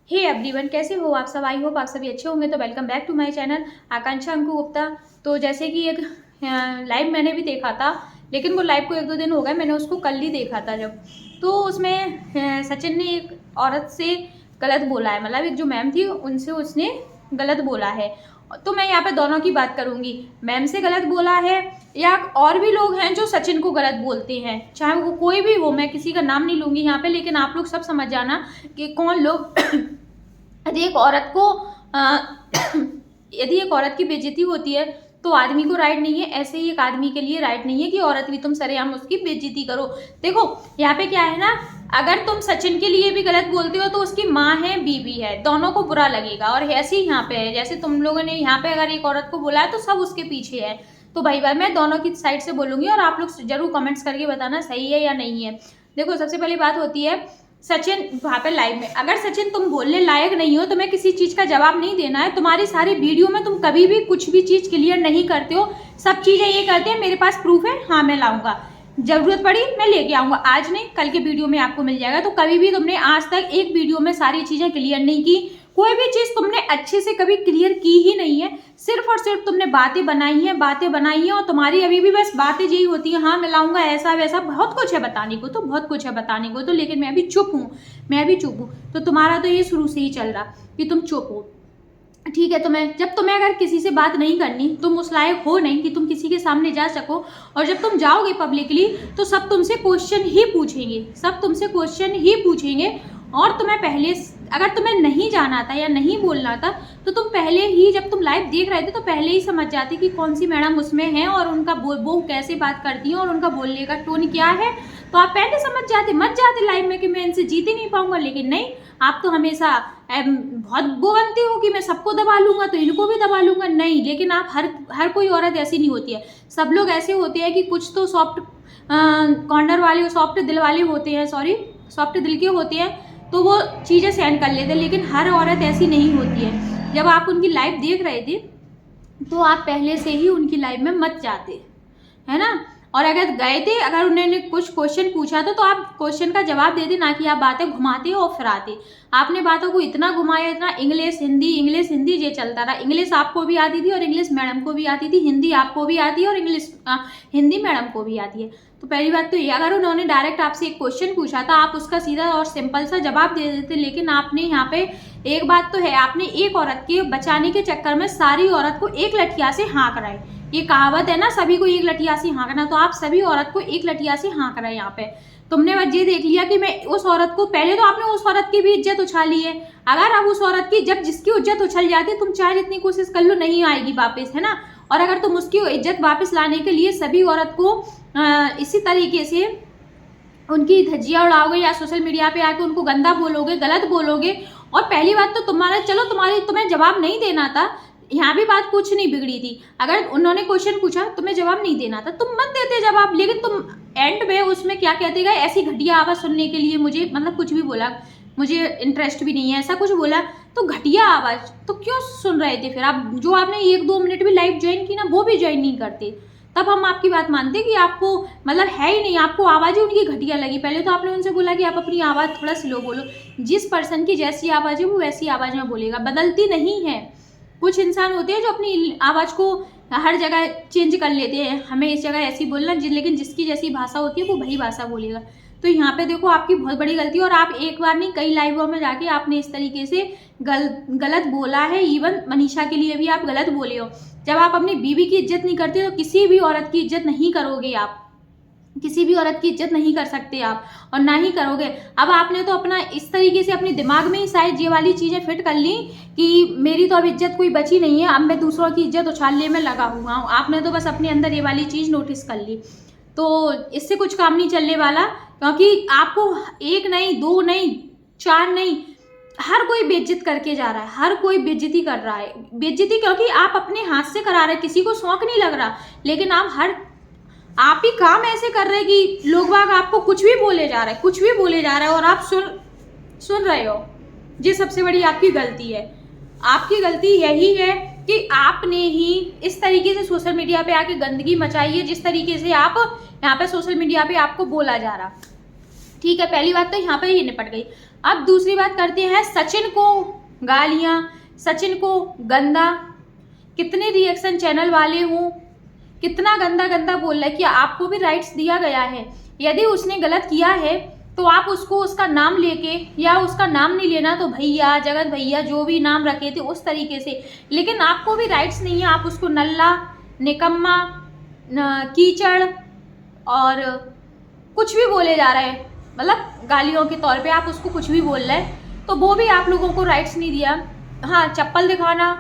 Hey everyone, कैसे हो आप सब। आई होप आप सभी अच्छे होंगे। तो welcome back to my channel Akanksha Anku Gupta. तो जैसे कि एक लाइव मैंने भी देखा था, लेकिन वो लाइव को 1-2 दिन हो गए, मैंने उसको कल ही देखा था जब। तो उसमें सचिन ने एक औरत से गलत बोला है, मतलब एक जो मैम थी उनसे उसने गलत बोला है। तो मैं यहाँ पे दोनों की बात करूँगी, मैम से गलत बोला है या और भी लोग हैं जो सचिन को गलत बोलते हैं, चाहे वो कोई भी हो। मैं किसी का नाम नहीं लूँगी यहाँ पे, लेकिन आप लोग सब समझ जाना कि कौन लोग यदि एक औरत को यदि एक औरत की बेइज्जती होती है तो आदमी को राइट नहीं है, ऐसे ही एक आदमी के लिए राइट नहीं है कि औरत भी तुम सरेआम उसकी बेइज्जती करो। देखो यहाँ पे क्या है ना, अगर तुम सचिन के लिए भी गलत बोलते हो तो उसकी माँ है, बीवी है, दोनों को बुरा लगेगा। और ऐसे ही यहाँ पे है, जैसे तुम लोगों ने यहाँ पे अगर एक औरत को बोला है तो सब उसके पीछे है। तो भाई मैं दोनों की साइड से बोलूंगी और आप लोग जरूर कमेंट्स करके बताना सही है या नहीं है। देखो सबसे पहली बात होती है, सचिन वहाँ पे लाइव में, अगर सचिन तुम बोलने लायक नहीं हो, तुम्हें किसी चीज का जवाब नहीं देना है, तुम्हारी सारी वीडियो में तुम कभी भी कुछ भी चीज क्लियर नहीं करते हो, सब चीजें ये करते हैं मेरे पास प्रूफ है, हाँ मैं लाऊंगा, जरूरत पड़ी मैं लेके आऊंगा, आज नहीं कल के वीडियो में आपको मिल जाएगा। तो कभी भी तुमने आज तक एक वीडियो में सारी चीजें क्लियर नहीं की, कोई भी चीज तुमने अच्छे से कभी क्लियर की ही नहीं है, सिर्फ और सिर्फ तुमने बातें बनाई हैं और तुम्हारी अभी भी बस बातें यही होती है, हाँ मैं लाऊंगा ऐसा वैसा, बहुत कुछ है बताने को, तो बहुत कुछ है बताने को, तो लेकिन मैं भी चुप हूँ। तो तुम्हारा तो ये शुरू से ही चल रहा कि तुम चुप हो, ठीक है। जब तुम्हें अगर किसी से बात नहीं करनी, तुम उस लायक हो नहीं कि तुम किसी के सामने जा सको, और जब तुम जाओगे पब्लिकली तो सब तुमसे क्वेश्चन ही पूछेंगे। और तुम्हें पहले, अगर तुम्हें नहीं जाना था या नहीं बोलना था तो तुम पहले ही, जब तुम लाइव देख रहे थे तो पहले ही समझ जाते कि कौन सी मैडम उसमें है और उनका वो कैसे बात करती है और उनका बोलने का टोन क्या है। तो आप पहले समझ जाते, मत जाते लाइव में कि मैं इनसे जीत ही नहीं पाऊंगा। लेकिन नहीं, आप तो हमेशा बहुत वो बनती हो कि मैं सबको दबा लूंगा तो इनको भी दबा लूंगा। नहीं, लेकिन आप हर कोई औरत ऐसी नहीं होती है, सब लोग ऐसे होते हैं कि कुछ तो सॉफ्ट कॉर्नर वाले, सॉफ्ट दिल वाले होते हैं, सॉफ्ट दिल के होते हैं, तो वो चीज़ें सहन कर लेते हैं। लेकिन हर औरत ऐसी नहीं होती है। जब आप उनकी लाइव देख रहे थे तो आप पहले से ही उनकी लाइव में मत जाते, है ना। और अगर गए थे, अगर उन्होंने कुछ क्वेश्चन पूछा था तो आप क्वेश्चन का जवाब देते, ना कि आप बातें घुमाते और फिराते। आपने बातों को इतना घुमाया, इतना इंग्लिश हिंदी ये चलता रहा। इंग्लिश आपको भी आती थी और इंग्लिश मैडम को भी आती थी, हिंदी आपको भी आती है और हिंदी मैडम को भी आती है। तो पहली बात तो ये, अगर उन्होंने डायरेक्ट आपसे एक क्वेश्चन पूछा था, आप उसका सीधा और सिंपल सा जवाब दे देते। लेकिन आपने यहाँ पे एक बात तो है, आपने एक औरत के बचाने के चक्कर में सारी औरत को एक लठिया से हाँक रहा है। ये कहावत है ना, सभी को एक लठिया से हाँकना, तो आप सभी औरत को एक लठिया से हाँक रहे हैं यहाँ पे। तुमने बस ये देख लिया कि मैं उस औरत को, पहले तो आपने उस औरत की भी इज्जत उछाली है। अगर अब उस औरत की, जब जिसकी इज्जत उछल जाती है, तुम चाहे जितनी कोशिश कर लो नहीं आएगी वापस, है ना। और अगर तुम उसकी इज्जत वापस लाने के लिए सभी औरत को इसी तरीके से उनकी धज्जियां उड़ाओगे या सोशल मीडिया पे आके उनको गंदा बोलोगे, गलत बोलोगे, और पहली बात तो तुम्हें जवाब नहीं देना था, यहाँ भी बात कुछ नहीं बिगड़ी थी। अगर उन्होंने क्वेश्चन पूछा, तुम्हें जवाब नहीं देना था, तुम मत देते जवाब। लेकिन तुम एंड में उसमें क्या कहते गए, ऐसी घटिया आवाज़ सुनने के लिए मुझे, मतलब कुछ भी बोला, मुझे इंटरेस्ट भी नहीं है, ऐसा कुछ बोला, तो घटिया आवाज़ तो क्यों सुन रहे थे फिर आप। जो आपने 1-2 मिनट भी लाइव ज्वाइन की ना, वो भी ज्वाइन नहीं करते, तब हम आपकी बात मानते कि आपको मतलब है ही नहीं, आपको आवाज़ ही उनकी घटिया लगी। पहले तो आपने उनसे बोला कि आप अपनी आवाज़ थोड़ा स्लो बोलो। जिस पर्सन की जैसी आवाज़ है वो वैसी आवाज़ में बोलेगा, बदलती नहीं है। कुछ इंसान होते हैं जो अपनी आवाज़ को हर जगह चेंज कर लेते हैं, हमें इस जगह ऐसी बोलना, लेकिन जिसकी जैसी भाषा होती है वो वही भाषा बोलेगा। तो यहाँ पे देखो आपकी बहुत बड़ी गलती है, और आप एक बार नहीं कई लाइवों में जाके आपने इस तरीके से गलत बोला है। इवन मनीषा के लिए भी आप गलत बोले हो। जब आप अपनी बीवी की इज्जत नहीं करते तो किसी भी औरत की इज्जत नहीं करोगे आप, किसी भी औरत की इज्जत नहीं कर सकते आप, और ना ही करोगे। अब आपने तो अपना इस तरीके से अपने दिमाग में ही शायद ये वाली चीज़ें फिट कर ली कि मेरी तो अब इज्जत कोई बची नहीं है, अब मैं दूसरों की इज्जत उछालने में लगा हुआ हूँ। आपने तो बस अपने अंदर ये वाली चीज़ नोटिस कर ली, तो इससे कुछ काम नहीं चलने वाला। क्योंकि आपको 1 नहीं 2 नहीं 4 नहीं, हर कोई बेइज्जत करके जा रहा है, हर कोई बेइज्जती कर रहा है। बेइज्जती क्योंकि आप अपने हाथ से करा रहे हैं, किसी को शौक नहीं लग रहा, लेकिन आप ही काम ऐसे कर रहे हैं कि लोग बाग आपको कुछ भी बोले जा रहे हैं और आप सुन रहे हो। ये सबसे बड़ी आपकी गलती है। आपकी गलती यही है कि आपने ही इस तरीके से सोशल मीडिया पे आके गंदगी मचाई है, जिस तरीके से आप यहाँ पे सोशल मीडिया पे आपको बोला जा रहा। ठीक है, पहली बात तो यहाँ पे ये निपट गई। अब दूसरी बात करते हैं, सचिन को गालियाँ, सचिन को गंदा, कितने रिएक्शन चैनल वाले हों, कितना गंदा गंदा बोल रहा है कि आपको भी राइट्स दिया गया है। यदि उसने गलत किया है तो आप उसको उसका नाम लेके, या उसका नाम नहीं लेना तो भैया, जगत भैया, जो भी नाम रखे थे उस तरीके से, लेकिन आपको भी राइट्स नहीं है। आप उसको नल्ला, निकम्मा, कीचड़ और कुछ भी बोले जा रहे हैं, मतलब गालियों के तौर पे आप उसको कुछ भी बोल रहे हैं, तो वो भी आप लोगों को राइट्स नहीं दिया। हाँ, चप्पल दिखाना,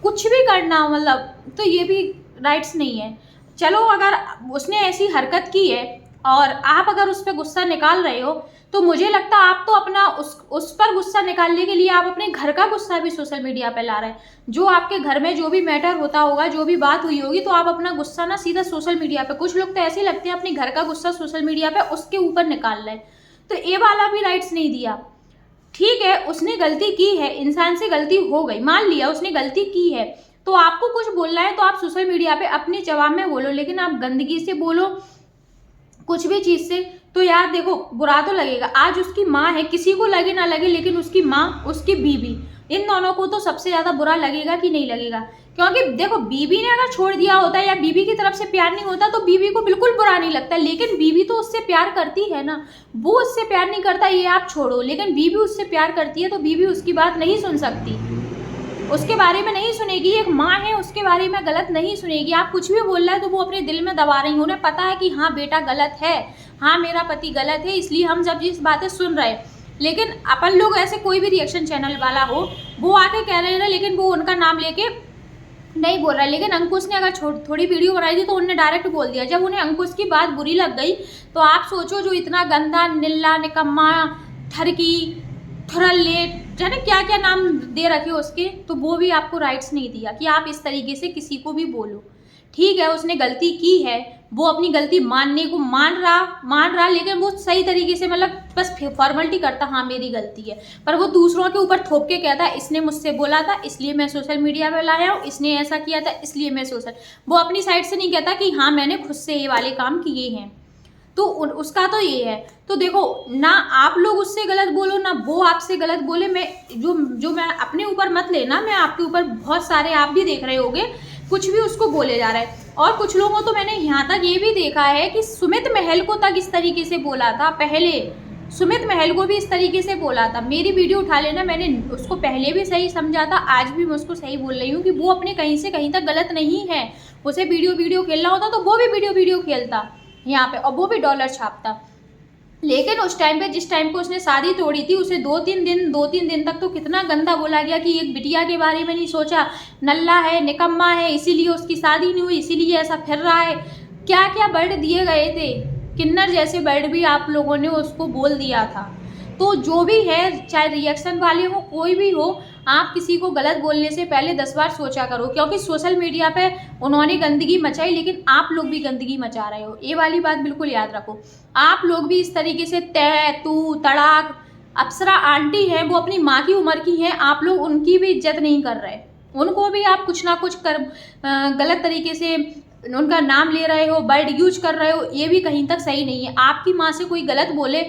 कुछ भी करना, मतलब तो ये भी राइट्स नहीं है। चलो, अगर उसने ऐसी हरकत की है और आप अगर उस पर गुस्सा निकाल रहे हो, तो मुझे लगता है आप तो अपना उस पर गुस्सा निकालने के लिए आप अपने घर का गुस्सा भी सोशल मीडिया पे ला रहे हैं। जो आपके घर में जो भी मैटर होता होगा, जो भी बात हुई होगी, तो आप अपना गुस्सा ना सीधा सोशल मीडिया पे, कुछ लोग तो ऐसे ही लगते हैं अपने घर का गुस्सा सोशल मीडिया पे उसके ऊपर निकाल रहे हैं, तो ये वाला भी राइट्स नहीं दिया। ठीक है, उसने गलती की है, इंसान से गलती हो गई, मान लिया उसने गलती की है, तो आपको कुछ बोलना है तो आप सोशल मीडिया पे अपने जवाब में बोलो, लेकिन आप गंदगी से बोलो कुछ भी चीज़ से, तो यार देखो बुरा तो लगेगा। आज उसकी माँ है, किसी को लगे ना लगे, लेकिन उसकी माँ, उसकी बीवी, इन दोनों को तो सबसे ज़्यादा बुरा लगेगा कि नहीं लगेगा। क्योंकि देखो, बीवी ने अगर छोड़ दिया होता या बीवी की तरफ से प्यार नहीं होता तो बीवी को बिल्कुल बुरा नहीं लगता, लेकिन बीवी तो उससे प्यार करती है ना, वो उससे प्यार नहीं करता ये आप छोड़ो, लेकिन बीवी उससे प्यार करती है तो बीवी उसकी बात नहीं सुन सकती, उसके बारे में नहीं सुनेगी। एक माँ है, उसके बारे में गलत नहीं सुनेगी। आप कुछ भी बोल रहा है तो वो अपने दिल में दबा रही हैं, उन्हें पता है कि हाँ बेटा गलत है, हाँ मेरा पति गलत है, इसलिए हम जब जिस बातें सुन रहे हैं। लेकिन अपन लोग ऐसे, कोई भी रिएक्शन चैनल वाला हो, वो आके कह रहे हैं ना, लेकिन वो उनका नाम लेके नहीं बोल रहा है। लेकिन अंकुश ने अगर थोड़ी वीडियो बनाई थी तो उन्होंने डायरेक्ट बोल दिया। जब उन्हें अंकुश की बात बुरी लग गई तो आप सोचो, जो इतना गंदा, निल्ला, निकम्मा, ठरकी, थुरल्ले, जाने क्या क्या नाम दे रखे उसके, तो वो भी आपको राइट्स नहीं दिया कि आप इस तरीके से किसी को भी बोलो। ठीक है, उसने गलती की है, वो अपनी गलती मानने को मान रहा, लेकिन वो सही तरीके से, मतलब बस फॉर्मेलिटी करता, हाँ मेरी गलती है, पर वो दूसरों के ऊपर थोप के कहता है इसने मुझसे बोला था इसलिए मैं सोशल मीडिया पे लाया हूँ, इसने ऐसा किया था इसलिए मैं वो अपनी साइड से नहीं कहता कि हाँ मैंने खुद से ये वाले काम किए हैं। तो उसका तो ये है। तो देखो ना, आप लोग उससे गलत बोलो ना वो आपसे गलत बोले। मैं जो मैं अपने ऊपर मत लेना, मैं आपके ऊपर बहुत सारे, आप भी देख रहे होगे, कुछ भी उसको बोले जा रहा है। और कुछ लोगों तो मैंने यहाँ तक ये भी देखा है कि सुमित महल को तक इस तरीके से बोला था, पहले सुमित महल को भी इस तरीके से बोला था। मेरी वीडियो उठा लेना, मैंने उसको पहले भी सही समझा था, आज भी मैं उसको सही बोल रही हूँ कि वो अपने कहीं से कहीं तक गलत नहीं है। उसे वीडियो खेलना होता तो वो भी वीडियो खेलता यहाँ पे, और वो भी डॉलर छापता। लेकिन उस टाइम पे, जिस टाइम पे उसने शादी तोड़ी थी, उसे दो तीन दिन तक तो कितना गंदा बोला गया कि एक बिटिया के बारे में नहीं सोचा, नल्ला है, निकम्मा है, इसीलिए उसकी शादी नहीं हुई, इसीलिए ऐसा फिर रहा है। क्या क्या वर्ड दिए गए थे, किन्नर जैसे वर्ड भी आप लोगों ने उसको बोल दिया था। तो जो भी है, चाहे रिएक्शन वाले हो, कोई भी हो, आप किसी को गलत बोलने से पहले 10 बार सोचा करो, क्योंकि सोशल मीडिया पे उन्होंने गंदगी मचाई, लेकिन आप लोग भी गंदगी मचा रहे हो, ये वाली बात बिल्कुल याद रखो। आप लोग भी इस तरीके से तय, तू, तड़ाक, अप्सरा आंटी है, वो अपनी माँ की उम्र की है, आप लोग उनकी भी इज्जत नहीं कर रहे, उनको भी आप कुछ ना कुछ कर गलत तरीके से उनका नाम ले रहे हो, वर्ड यूज कर रहे हो, ये भी कहीं तक सही नहीं है। आपकी माँ से कोई गलत बोले,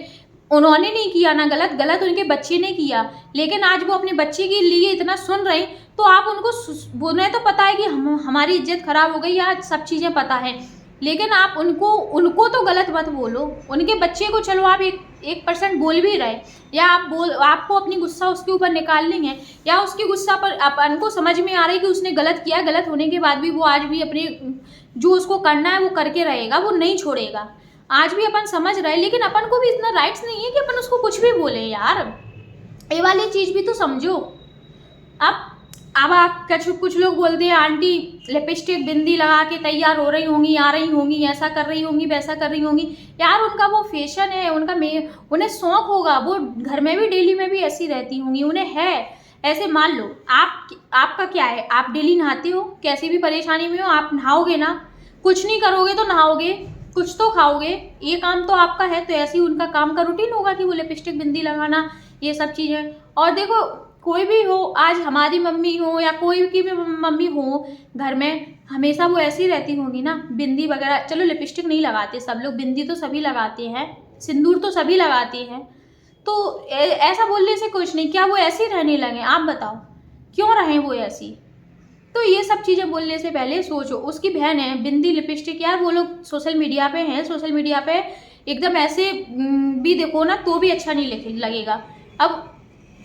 उन्होंने नहीं किया ना गलत उनके बच्चे ने किया, लेकिन आज वो अपने बच्चे के लिए इतना सुन रहे, तो आप उनको, उन्हें तो पता है कि हमारी इज्जत खराब हो गई, या सब चीज़ें पता है, लेकिन आप उनको तो गलत मत बोलो। उनके बच्चे को चलो आप 1% बोल भी रहे, या आपको अपनी गुस्सा उसके ऊपर निकालनी है, या उसके गुस्सा पर अपन को समझ में आ रहा है कि उसने गलत किया, गलत होने के बाद भी वो आज भी अपने जो उसको करना है वो करके रहेगा, वो नहीं छोड़ेगा। आज भी अपन समझ रहे हैं, लेकिन अपन को भी इतना राइट्स नहीं है कि अपन उसको कुछ भी बोले यार, ये वाली चीज़ भी तो समझो। अब आप कुछ लोग बोलते हैं आंटी लिपस्टिक बिंदी लगा के तैयार हो रही होंगी, आ रही होंगी, ऐसा कर रही होंगी, वैसा कर रही होंगी। यार उनका वो फैशन है, उन्हें शौक होगा, वो घर में भी डेली में भी ऐसी रहती होंगी, उन्हें है ऐसे। मान लो आपका क्या है, आप डेली नहाते हो, कैसी भी परेशानी में हो आप नहाओगे ना, कुछ नहीं करोगे तो नहाओगे, कुछ तो खाओगे, ये काम तो आपका है। तो ऐसे ही उनका काम का रूटीन होगा कि वो लिपस्टिक बिंदी लगाना, ये सब चीज़ें। और देखो कोई भी हो, आज हमारी मम्मी हो या कोई की भी मम्मी हो घर में, हमेशा वो ऐसी रहती होंगी ना, बिंदी वगैरह, चलो लिपस्टिक नहीं लगाते सब लोग, बिंदी तो सभी लगाते हैं, सिंदूर तो सभी लगाते हैं, तो ऐसा बोलने से कुछ नहीं। क्या वो ऐसे रहने लगे? आप बताओ, क्यों रहें वो ऐसी? तो ये सब चीज़ें बोलने से पहले सोचो। उसकी बहन है, बिंदी, लिपस्टिक, यार वो लोग सोशल मीडिया पे हैं, सोशल मीडिया पे एकदम ऐसे भी देखो ना तो भी अच्छा नहीं लगेगा। अब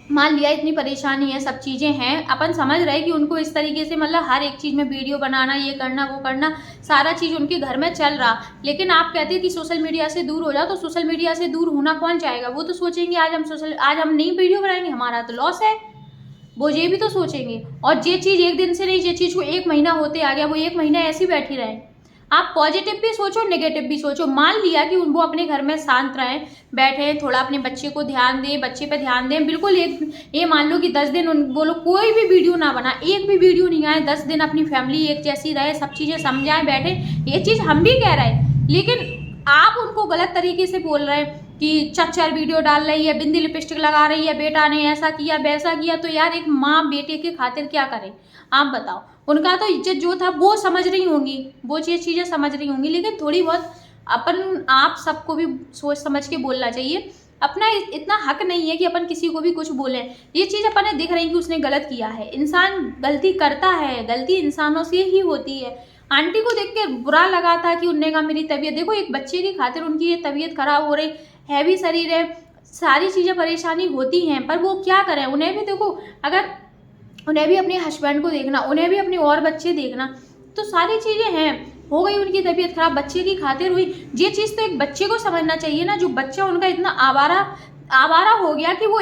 मान लिया इतनी परेशानी है, सब चीज़ें हैं, अपन समझ रहे कि उनको इस तरीके से मतलब हर एक चीज़ में वीडियो बनाना, ये करना, वो करना, सारा चीज़ उनके घर में चल रहा, लेकिन आप कहते हैं कि सोशल मीडिया से दूर हो जाओ। तो सोशल मीडिया से दूर होना कौन चाहेगा? वो तो सोचेंगे आज हम नहीं वीडियो बनाएंगे, हमारा तो लॉस है, वो ये भी तो सोचेंगे। और ये चीज़ एक दिन से नहीं, ये चीज़ को 1 महीना होते आ गया, वो 1 महीना ऐसी बैठी रहे। आप पॉजिटिव भी सोचो, नेगेटिव भी सोचो। मान लिया कि वो अपने घर में शांत रहें, बैठे, थोड़ा अपने बच्चे को ध्यान दें, बच्चे पे ध्यान दें, बिल्कुल। ये मान लो कि 10 दिन वो लोग कोई भी वीडियो ना बना, एक भी वीडियो नहीं आए, 10 दिन अपनी फैमिली एक जैसी रहे, सब चीज़ें समझाएं, बैठे। ये चीज़ हम भी कह रहे हैं, लेकिन आप उनको गलत तरीके से बोल रहे हैं कि 4 वीडियो डाल रही है, बिंदी लिपस्टिक लगा रही है, बेटा ने ऐसा किया वैसा किया। तो यार एक माँ बेटे के खातिर क्या करे? आप बताओ। उनका तो इज्जत जो था वो समझ रही होंगी, वो चीज़ें समझ रही होंगी, लेकिन थोड़ी बहुत आप सबको भी सोच समझ के बोलना चाहिए। अपना इतना हक नहीं है कि अपन किसी को भी कुछ बोलें। ये चीज़ अपन ने दिख रही कि उसने गलत किया है। इंसान गलती करता है, गलती इंसानों से ही होती है। आंटी को देख के बुरा लगा था कि उनने कहा मेरी तबीयत देखो, एक बच्चे की खातिर उनकी ये तबीयत खराब हो रही, हैवी शरीर है, सारी चीज़ें परेशानी होती हैं, पर वो क्या करें? उन्हें भी देखो, अगर उन्हें भी अपने हस्बैंड को देखना, उन्हें भी अपने और बच्चे देखना, तो सारी चीज़ें हैं। हो गई उनकी तबीयत खराब, बच्चे की खातिर हुई। ये चीज़ तो एक बच्चे को समझना चाहिए ना, जो बच्चा उनका इतना आवारा हो गया कि वो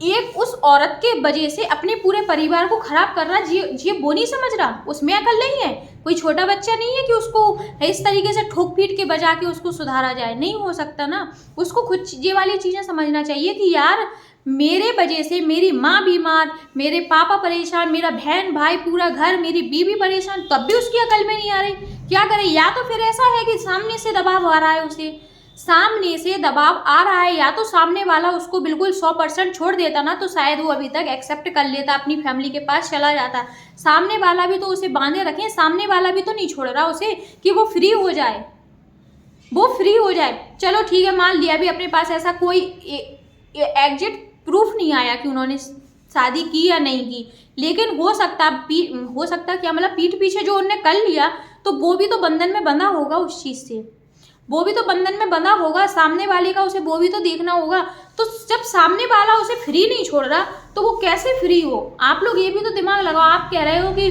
एक उस औरत के वजह से अपने पूरे परिवार को खराब कर रहा। ये वो नहीं समझ रहा, उसमें अकल नहीं है। कोई छोटा बच्चा नहीं है कि उसको इस तरीके से ठोक पीट के बजा के उसको सुधारा जाए, नहीं हो सकता ना। उसको खुद ये वाली चीज़ें समझना चाहिए कि यार मेरे वजह से मेरी माँ बीमार, मेरे पापा परेशान, मेरा बहन भाई, पूरा घर, मेरी बीवी परेशान, तब भी उसकी अकल में नहीं आ रही। क्या करे? या तो फिर ऐसा है कि सामने से दबाव आ रहा है, उसे सामने से दबाव आ रहा है, या तो सामने वाला उसको बिल्कुल 100% छोड़ देता ना, तो शायद वो अभी तक एक्सेप्ट कर लेता, अपनी फैमिली के पास चला जाता। सामने वाला भी तो उसे बांधे रखे, सामने वाला भी तो नहीं छोड़ रहा उसे कि वो फ्री हो जाए, वो फ्री हो जाए। चलो ठीक है, मान लिया भी अपने पास ऐसा कोई एग्जिट प्रूफ नहीं आया कि उन्होंने शादी की या नहीं की, लेकिन हो सकता क्या मतलब पीठ पीछे जो उन्होंने कर लिया, तो वो भी तो बंधन में बंधा होगा उस चीज़ से, वो भी तो बंधन में बंधा होगा सामने वाले का, उसे वो भी तो देखना होगा। तो जब सामने वाला उसे फ्री नहीं छोड़ रहा, तो वो कैसे फ्री हो? आप लोग ये भी तो दिमाग लगाओ। आप कह रहे हो कि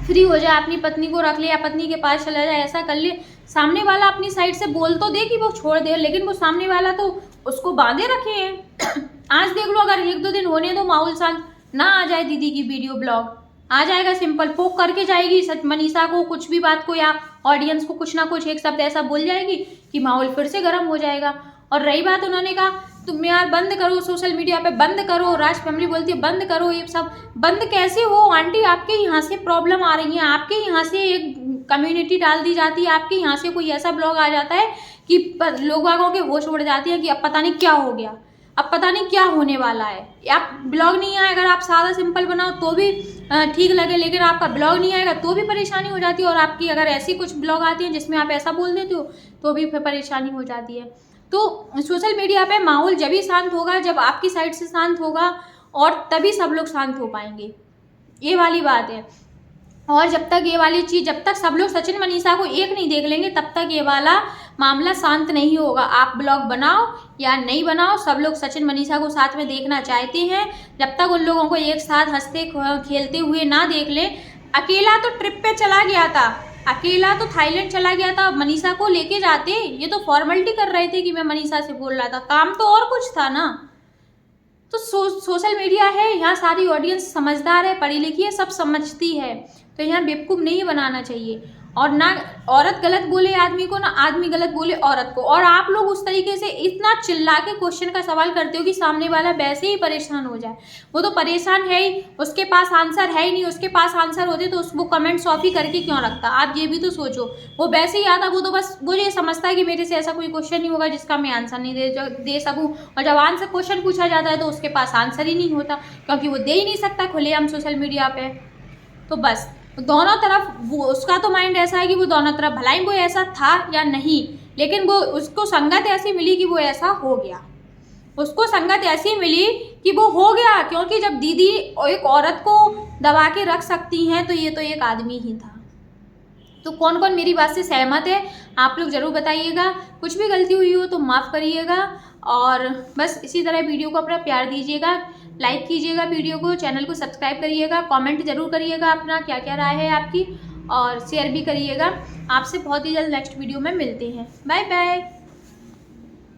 फ्री हो जाए, अपनी पत्नी को रख ले या पत्नी के पास चला जाए, ऐसा कर ले। सामने वाला अपनी साइड से बोल तो दे कि वो छोड़ दे, लेकिन वो सामने वाला तो उसको बांधे रखे हैं। आज देख लो, अगर 1-2 दिन होने दो, माहौल शांत ना आ जाए, दीदी की वीडियो ब्लॉग आ जाएगा, सिंपल पोक करके जाएगी मनीषा को, कुछ भी बात को या ऑडियंस को कुछ ना कुछ एक शब्द ऐसा बोल जाएगी कि माहौल फिर से गर्म हो जाएगा। और रही बात, उन्होंने कहा तुम यार बंद करो सोशल मीडिया पे, बंद करो। राज फैमिली बोलती है बंद करो, ये सब बंद कैसे हो आंटी? आपके यहाँ से प्रॉब्लम आ रही है, आपके यहाँ से एक कम्युनिटी डाल दी जाती है, आपके यहाँ से कोई ऐसा ब्लॉग आ जाता है कि लोगों के होश उड़ जाती है कि अब पता नहीं क्या हो गया, अब पता नहीं क्या होने वाला है। आप ब्लॉग नहीं आए, अगर आप सादा सिंपल बनाओ तो भी ठीक लगे, लेकिन आपका ब्लॉग नहीं आएगा तो भी परेशानी हो जाती है। और आपकी अगर ऐसी कुछ ब्लॉग आती हैं जिसमें आप ऐसा बोल देते हो तो भी फिर परेशानी हो जाती है। तो सोशल मीडिया पे माहौल जब ही शांत होगा, जब आपकी साइड से शांत होगा, और तभी सब लोग शांत हो पाएंगे, ये वाली बात है। और जब तक ये वाली चीज़, जब तक सब लोग सचिन मनीषा को एक नहीं देख लेंगे, तब तक ये वाला मामला शांत नहीं होगा। आप ब्लॉग बनाओ या नहीं बनाओ, सब लोग सचिन मनीषा को साथ में देखना चाहते हैं। जब तक उन लोगों को एक साथ हंसते खेलते हुए ना देख लें। अकेला तो ट्रिप पे चला गया था, अकेला तो थाईलैंड चला गया था, मनीषा को लेके जाते, ये तो फॉर्मेलिटी कर रहे थे कि मैं मनीषा से बोल रहा था, काम तो और कुछ था ना। तो सोशल मीडिया है, यहाँ सारी ऑडियंस समझदार है, पढ़ी लिखी है, सब समझती है, तो यहाँ बेवकूफ़ नहीं बनाना चाहिए। और ना औरत गलत बोले आदमी को, ना आदमी गलत बोले औरत को। और आप लोग उस तरीके से इतना चिल्ला के क्वेश्चन का सवाल करते हो कि सामने वाला वैसे ही परेशान हो जाए। वो तो परेशान है ही, उसके पास आंसर है ही नहीं। उसके पास आंसर होते तो वो कमेंट्स ऑफ ही करके क्यों रखता? आप ये भी तो सोचो। वो वैसे ही आता, वो तो बस वो ये समझता है कि मेरे से ऐसा कोई क्वेश्चन नहीं होगा जिसका मैं आंसर नहीं दे सकूँ। और जब आंसर क्वेश्चन पूछा जाता है तो उसके पास आंसर ही नहीं होता, क्योंकि वो दे ही नहीं सकता खुलेआम सोशल मीडिया पे। तो बस दोनों तरफ वो, उसका तो माइंड ऐसा है कि वो दोनों तरफ, भलाई वो ऐसा था या नहीं, लेकिन वो उसको संगत ऐसी मिली कि वो ऐसा हो गया। उसको संगत ऐसी मिली कि वो हो गया, क्योंकि जब दीदी एक औरत को दबा के रख सकती हैं तो ये तो एक आदमी ही था। तो कौन कौन मेरी बात से सहमत है आप लोग ज़रूर बताइएगा। कुछ भी गलती हुई हो तो माफ़ करिएगा, और बस इसी तरह वीडियो को अपना प्यार दीजिएगा, लाइक कीजिएगा वीडियो को, चैनल को सब्सक्राइब करिएगा, कमेंट ज़रूर करिएगा अपना क्या क्या राय है आपकी, और शेयर भी करिएगा। आपसे बहुत ही जल्द नेक्स्ट वीडियो में मिलते हैं। Bye bye.